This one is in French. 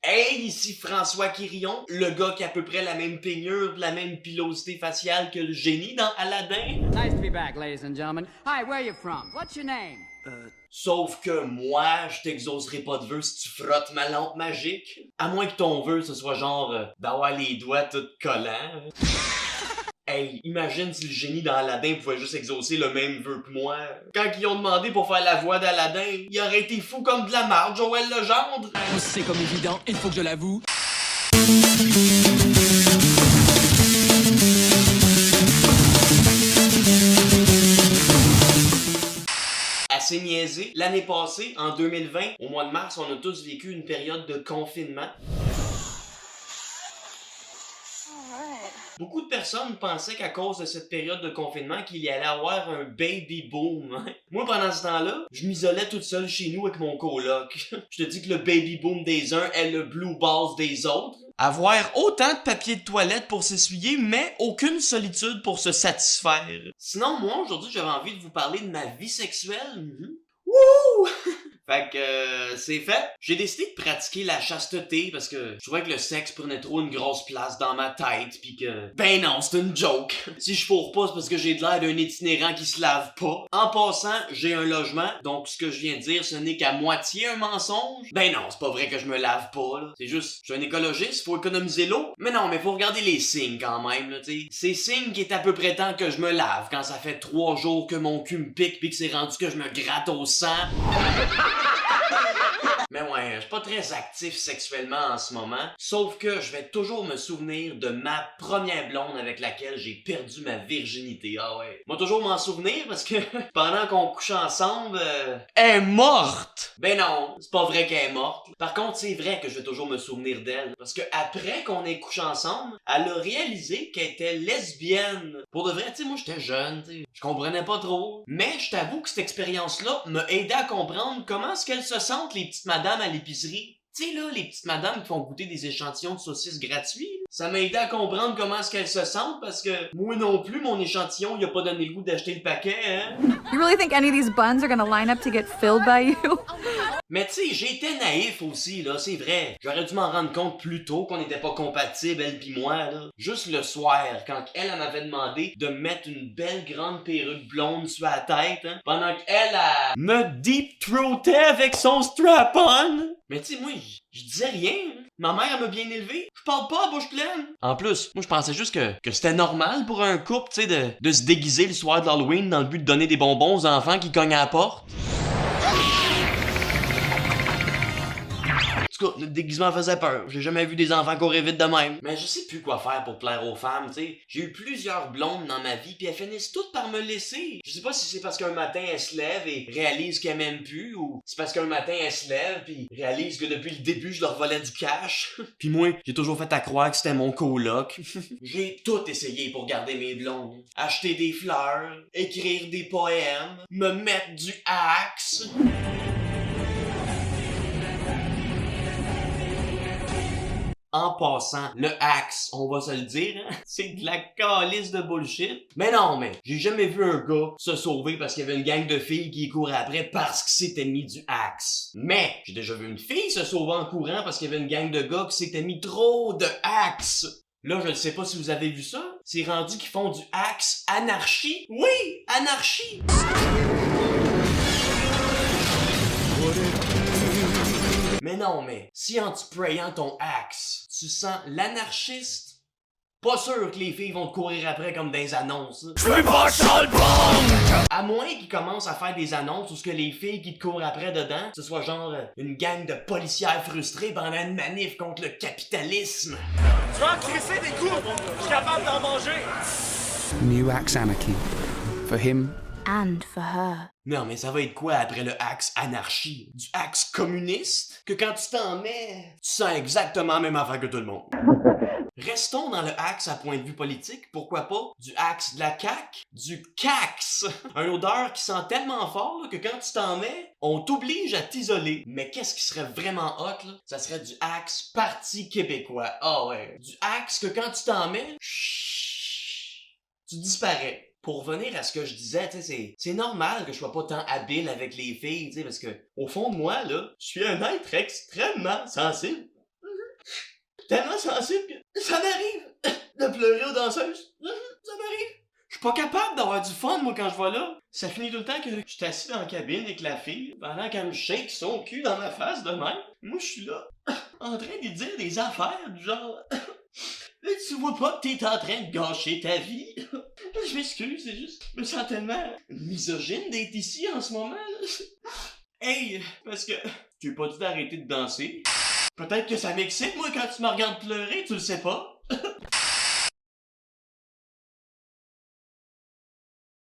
Hey, ici François Quirion, le gars qui a à peu près la même peignure, la même pilosité faciale que le génie dans Aladdin. Nice to be back, ladies and gentlemen. Hi, where are you from? What's your name? Sauf que moi, je t'exaucerai pas de vœux si tu frottes ma lampe magique. À moins que ton vœu, ce soit genre d'avoir les doigts tout collants. Hey, imagine si le génie dans Aladdin pouvait juste exaucer le même vœu que moi. Quand ils ont demandé pour faire la voix d'Aladdin, il aurait été fou comme de la marde, Joël Legendre. C'est comme évident, il faut que je l'avoue. Assez niaisé. L'année passée, en 2020, au mois de mars, on a tous vécu une période de confinement. Beaucoup de personnes pensaient qu'à cause de cette période de confinement, qu'il y allait avoir un baby boom. Moi, pendant ce temps-là, je m'isolais toute seule chez nous avec mon coloc. Je te dis que le baby boom des uns est le blue balls des autres. Avoir autant de papier de toilette pour s'essuyer, mais aucune solitude pour se satisfaire. Sinon, moi, aujourd'hui, j'avais envie de vous parler de ma vie sexuelle. Wouh! Fait que c'est fait. J'ai décidé de pratiquer la chasteté parce que je trouvais que le sexe prenait trop une grosse place dans ma tête pis que... Ben non, c'est une joke. Si je fourre pas, c'est parce que j'ai de l'air d'un itinérant qui se lave pas. En passant, j'ai un logement, donc ce que je viens de dire, ce n'est qu'à moitié un mensonge. Ben non, c'est pas vrai que je me lave pas, là. C'est juste, je suis un écologiste, faut économiser l'eau. Mais non, mais faut regarder les signes quand même, là, t'sais. C'est signe qui est à peu près temps que je me lave quand ça fait 3 jours que mon cul me pique pis que c'est rendu que je me gratte au sang. Mais ouais, je suis pas très actif sexuellement en ce moment, sauf que je vais toujours me souvenir de ma première blonde avec laquelle j'ai perdu ma virginité. Ah ouais. Moi toujours m'en souvenir parce que pendant qu'on couchait ensemble, elle est morte. Ben non, c'est pas vrai qu'elle est morte. Par contre, c'est vrai que je vais toujours me souvenir d'elle parce que après qu'on ait couché ensemble, elle a réalisé qu'elle était lesbienne. Pour de vrai, tu sais, moi j'étais jeune, tu sais, je comprenais pas trop. Mais je t'avoue que cette expérience-là m'a aidé à comprendre comment est-ce qu'elles se sentent les petites madames à l'épicerie. Tu sais là, les petites madames qui font goûter des échantillons de saucisses gratuits. Là. Ça m'a aidé à comprendre comment est-ce qu'elles se sentent parce que moi non plus, mon échantillon, il a pas donné le goût d'acheter le paquet, hein. You really think any of these buns are gonna line up to get filled by you? Mais tu sais, j'ai été naïf aussi, là, c'est vrai. J'aurais dû m'en rendre compte plus tôt qu'on n'était pas compatibles, elle pis moi, là. Juste le soir, quand elle m'avait demandé de mettre une belle grande perruque blonde sur la tête, hein, pendant qu'elle me deep-throatait avec son strap-on. Mais tu sais, moi, je disais rien. Hein. Ma mère, elle m'a bien élevé. Je parle pas à bouche pleine. En plus, moi, je pensais juste que c'était normal pour un couple, tu sais, de se déguiser le soir de l'Halloween dans le but de donner des bonbons aux enfants qui cognent à la porte. En tout cas, le déguisement faisait peur. J'ai jamais vu des enfants courir vite de même. Mais je sais plus quoi faire pour plaire aux femmes, tu sais. J'ai eu plusieurs blondes dans ma vie, puis elles finissent toutes par me laisser. Je sais pas si c'est parce qu'un matin, elles se lèvent et réalisent qu'elles m'aiment plus, ou c'est parce qu'un matin, elles se lèvent puis réalisent que depuis le début, je leur volais du cash. Puis moi, j'ai toujours fait à croire que c'était mon coloc. J'ai tout essayé pour garder mes blondes. Acheter des fleurs, écrire des poèmes, me mettre du axe. En passant, le Axe, on va se le dire, hein, c'est de la calice de bullshit. Mais non, mais j'ai jamais vu un gars se sauver parce qu'il y avait une gang de filles qui couraient après parce qu'il s'était mis du Axe. Mais j'ai déjà vu une fille se sauver en courant parce qu'il y avait une gang de gars qui s'était mis trop de Axe. Là, je ne sais pas si vous avez vu ça. C'est rendu qu'ils font du Axe anarchie. Oui, anarchie. Mais non, mais si en te sprayant ton axe, tu sens l'anarchiste, pas sûr que les filles vont te courir après comme des annonces. Je veux pas ça le bon! À moins qu'ils commencent à faire des annonces où ce que les filles qui te courent après dedans, ce soit genre une gang de policières frustrées pendant une manif contre le capitalisme. Tu vas en crisser des coups! Je suis capable d'en manger! New Axe Anarchy. For him. And for her. Non, mais ça va être quoi après le axe anarchie? Du axe communiste? Que quand tu t'en mets, tu sens exactement la même affaire que tout le monde. Restons dans le axe à point de vue politique, pourquoi pas du axe de la CAQ, du CAX, un odeur qui sent tellement fort là, que quand tu t'en mets, on t'oblige à t'isoler. Mais qu'est-ce qui serait vraiment hot là? Ça serait du axe Parti québécois. Ah ouais, du axe que quand tu t'en mets, tu disparais. Pour revenir à ce que je disais, tu sais, c'est normal que je sois pas tant habile avec les filles, tu sais, parce que au fond de moi là, je suis un être extrêmement sensible. tellement sensible que ça m'arrive de pleurer aux danseuses. Ça m'arrive. Je suis pas capable d'avoir du fun, moi, quand je vais là. Ça finit tout le temps que je suis assis dans la cabine avec la fille, pendant qu'elle me shake son cul dans ma face de même. Moi, je suis là, en train de lui dire des affaires du genre... Tu vois pas que t'es en train de gâcher ta vie? Je m'excuse, c'est juste... Je me sens tellement misogyne d'être ici en ce moment, là. Hey, parce que... Tu n'as pas dit d'arrêter de danser. Peut-être que ça m'excite, moi, quand tu me regardes pleurer, tu le sais pas.